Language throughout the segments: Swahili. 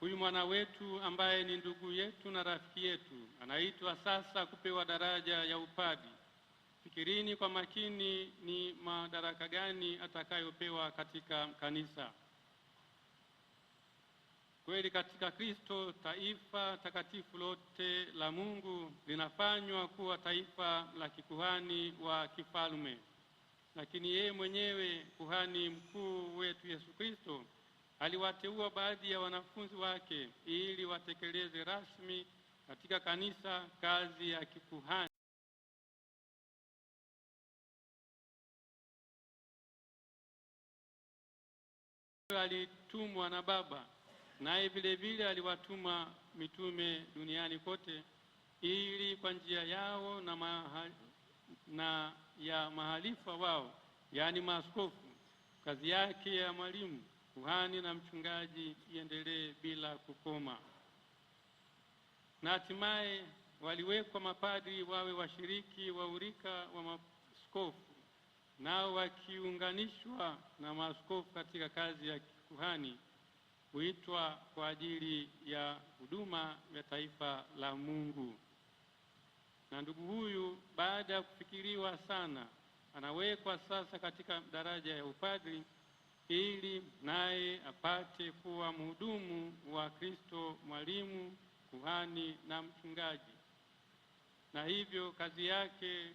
Huyu mwana wetu ambaye ni ndugu yetu na rafiki yetu anaitwa sasa kupewa daraja ya upadi. Fikirini kwa makini ni madaraka gani atakayopewa katika kanisa. Kweli katika Kristo taifa takatifu lote la Mungu linafanywa kuwa taifa la kikuhani wa kifalme. Lakini yeye mwenyewe kuhani mkuu wetu Yesu Kristo aliwateua baadhi ya wanafunzi wake ili watekeleze rasmi katika kanisa kazi ya kikuhani. Alitumwa na Baba, naye vile vile aliwatuma mitume duniani kote ili kwa njia yao na ya mahalifa wao, yaani maaskofu, kazi yake ya mwalimu, kuhani na mchungaji iendelee bila kukoma. Na hatimaye waliwekwa mapadri wawe washiriki wa urika wa maaskofu, nao wakiunganishwa na maaskofu katika kazi ya kuhani huitwa kwa ajili ya huduma ya taifa la Mungu. Na ndugu huyu baada ya kufikiriwa sana anawekwa sasa katika daraja ya upadri ili naye apate kuwa mhudumu wa Kristo, mwalimu, kuhani na mchungaji, na hivyo kazi yake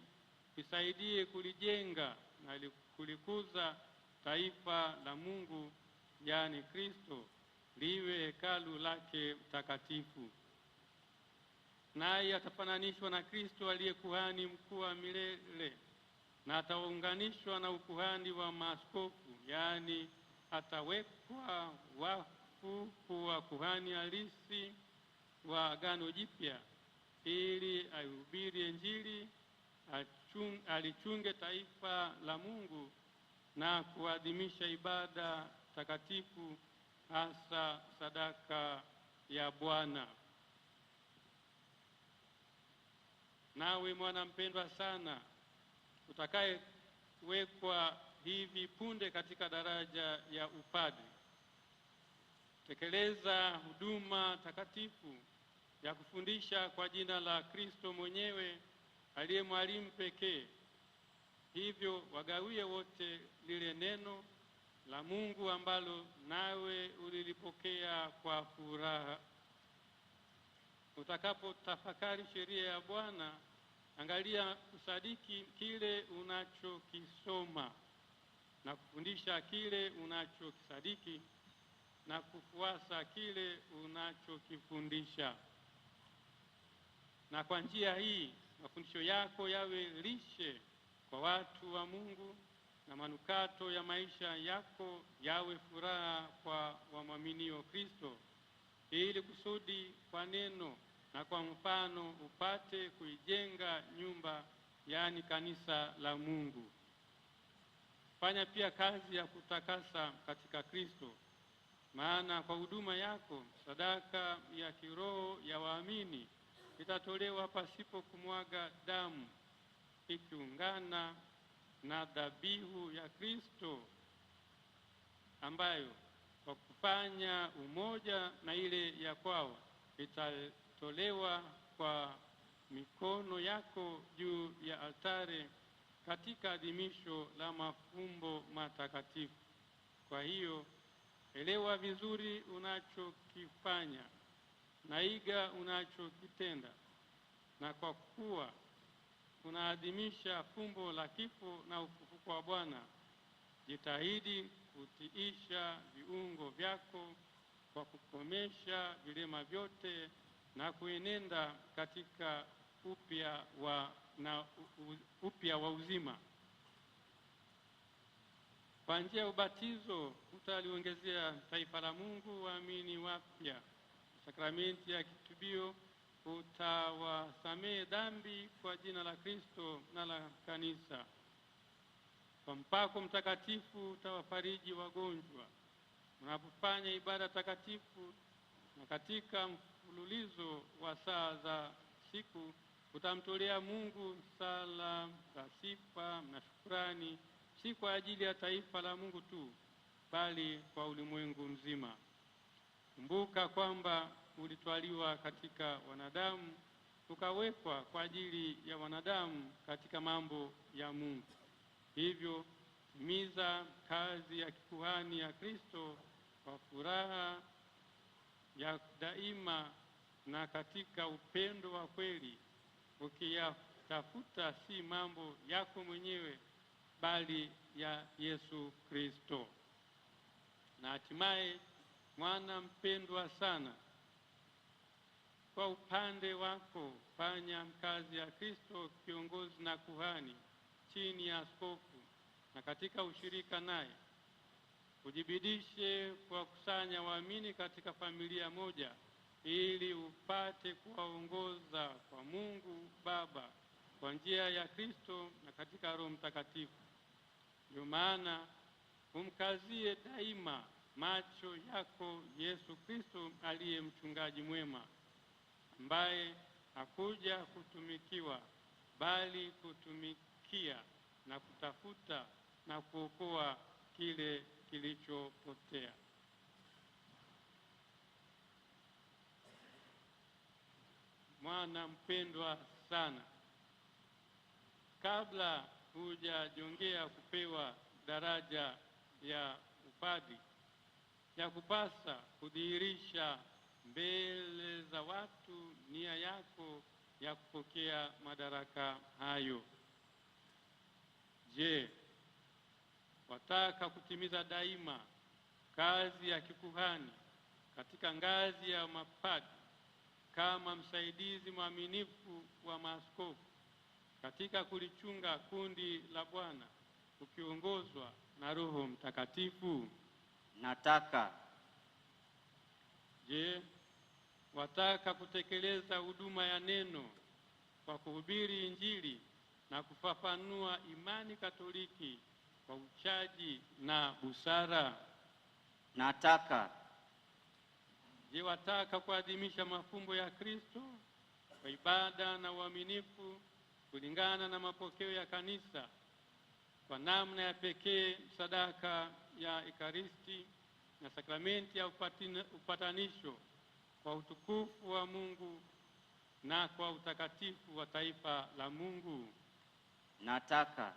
isaidie kulijenga na kulikuza taifa la Mungu, yaani Kristo, liwe hekalu lake takatifu. Naye atafananishwa na Kristo aliye kuhani mkuu wa milele, na ataunganishwa na ukuhani wa maaskofu, yaani atawekwa wakfu kuwa kuhani halisi wa Agano Jipya ili aihubiri Injili, alichunge taifa la Mungu na kuadhimisha ibada takatifu, hasa sadaka ya Bwana. Nawe mwana mpendwa sana, utakayewekwa hivi punde katika daraja ya upadri, tekeleza huduma takatifu ya kufundisha kwa jina la Kristo mwenyewe aliye mwalimu pekee. Hivyo wagawie wote lile neno la Mungu ambalo nawe ulilipokea kwa furaha. Utakapotafakari sheria ya Bwana, angalia kusadiki kile unachokisoma na kufundisha kile unachokisadiki na kufuasa kile unachokifundisha. Na kwa njia hii mafundisho yako yawe lishe kwa watu wa Mungu na manukato ya maisha yako yawe furaha kwa wamwaminio Kristo, ili kusudi kwa neno na kwa mfano upate kuijenga nyumba, yaani kanisa la Mungu. Fanya pia kazi ya kutakasa katika Kristo, maana kwa huduma yako sadaka ya kiroho ya waamini itatolewa pasipo kumwaga damu, ikiungana na dhabihu ya Kristo, ambayo kwa kufanya umoja na ile ya kwao itatolewa kwa mikono yako juu ya altare katika adhimisho la mafumbo matakatifu. Kwa hiyo elewa vizuri unachokifanya na iga unachokitenda, na kwa kuwa unaadhimisha fumbo la kifo na ufufuko wa Bwana, jitahidi kutiisha viungo vyako kwa kukomesha vilema vyote na kuenenda katika upya wa uzima. Kwa njia ya ubatizo utaliongezea taifa la Mungu waamini wapya. Sakramenti ya kitubio utawasamehe dhambi kwa jina la Kristo na la kanisa. Kwa mpako mtakatifu utawafariji wagonjwa. Unapofanya ibada takatifu na katika mfululizo wa saa za siku utamtolea Mungu sala za sifa na shukrani, si kwa ajili ya taifa la Mungu tu, bali kwa ulimwengu mzima. Kumbuka kwamba ulitwaliwa katika wanadamu, ukawekwa kwa ajili ya wanadamu katika mambo ya Mungu. Hivyo timiza kazi ya kikuhani ya Kristo kwa furaha ya daima na katika upendo wa kweli, ukiyatafuta si mambo yako mwenyewe bali ya Yesu Kristo. Na hatimaye, mwana mpendwa sana, kwa upande wako fanya kazi ya Kristo kiongozi na kuhani chini ya askofu na katika ushirika naye. Ujibidishe kuwakusanya waamini katika familia moja ili upate kuwaongoza kwa Mungu Baba kwa njia ya Kristo na katika Roho Mtakatifu. Ndio maana umkazie daima macho yako Yesu Kristo aliye mchungaji mwema, ambaye hakuja kutumikiwa bali kutumikia na kutafuta na kuokoa kile kilichopotea. Mwana mpendwa sana, kabla hujajongea kupewa daraja ya upadri, ya kupasa kudhihirisha mbele za watu nia yako ya kupokea madaraka hayo. Je, wataka kutimiza daima kazi ya kikuhani katika ngazi ya mapadri kama msaidizi mwaminifu wa maaskofu katika kulichunga kundi la Bwana ukiongozwa na Roho Mtakatifu? Nataka. Je, wataka kutekeleza huduma ya neno kwa kuhubiri Injili na kufafanua imani Katoliki kwa uchaji na busara? Nataka. Je, wataka kuadhimisha mafumbo ya Kristo kwa ibada na uaminifu kulingana na mapokeo ya Kanisa, kwa namna ya pekee sadaka ya Ekaristi na sakramenti ya upatanisho kwa utukufu wa Mungu na kwa utakatifu wa taifa la Mungu? Nataka.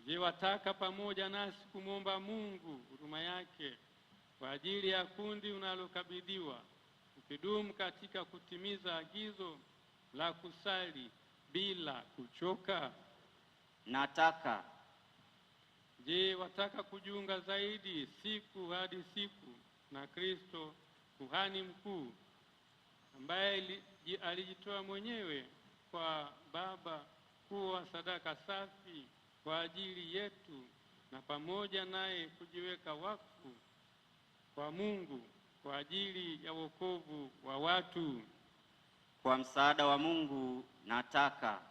Je, wataka pamoja nasi kumwomba Mungu huruma yake kwa ajili ya kundi unalokabidhiwa, ukidumu katika kutimiza agizo la kusali bila kuchoka? Nataka. Je, wataka kujiunga zaidi siku hadi siku na Kristo kuhani mkuu, ambaye alijitoa mwenyewe kwa Baba kuwa sadaka safi kwa ajili yetu, na pamoja naye kujiweka wakfu kwa Mungu kwa ajili ya wokovu wa watu? Kwa msaada wa Mungu nataka.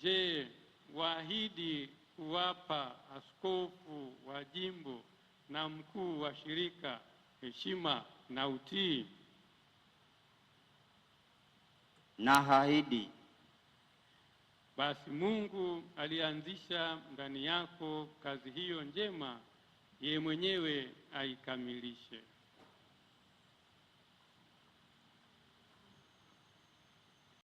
Je, waahidi kuwapa askofu wa jimbo na mkuu wa shirika heshima na utii? Naahidi. Basi Mungu alianzisha ndani yako kazi hiyo njema, yeye mwenyewe aikamilishe.